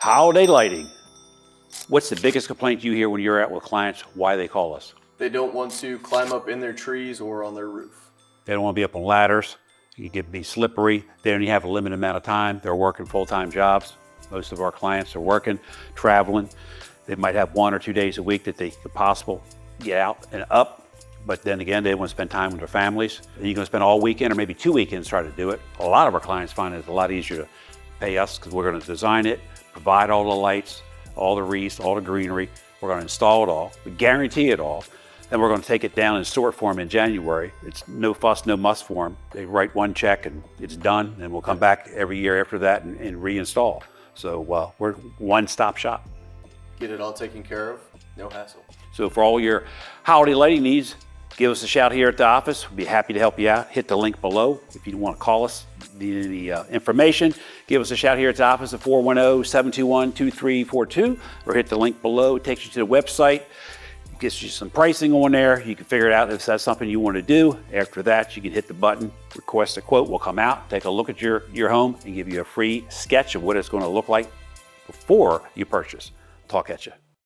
Holiday lighting. What's the biggest complaint you hear when you're out with clients? Why they call us? They don't want to climb up in their trees or on their roof. They don't want to be up on ladders. You get be slippery. They only have a limited amount of time. They're working full-time jobs. Most of our clients are working, traveling. They might have 1 or 2 days a week that they could possibly get out and up. But then again, they want to spend time with their families. You're going to spend all weekend or maybe 2 weekends trying to do it. A lot of our clients find it's a lot easier to pay us because we're going to design it, provide all the lights, all the wreaths, all the greenery. We're going to install it all. We guarantee it all. Then we're going to take it down in store for them in January. It's no fuss, no muss for them. They write one check and it's done, and we'll come back every year after that and reinstall. So we're one-stop shop. Get it all taken care of, no hassle. So for all your holiday lighting needs, give us a shout here at the office. We'll be happy to help you out. Hit the link below if you want to call us, need any information. Give us a shout here at the office at 410-721-2342, or hit the link below. It takes you to the website. Gets you some pricing on there. You can figure it out if that's something you want to do. After that, you can hit the button, request a quote. We'll come out, take a look at your home, and give you a free sketch of what it's going to look like before you purchase. Talk at you.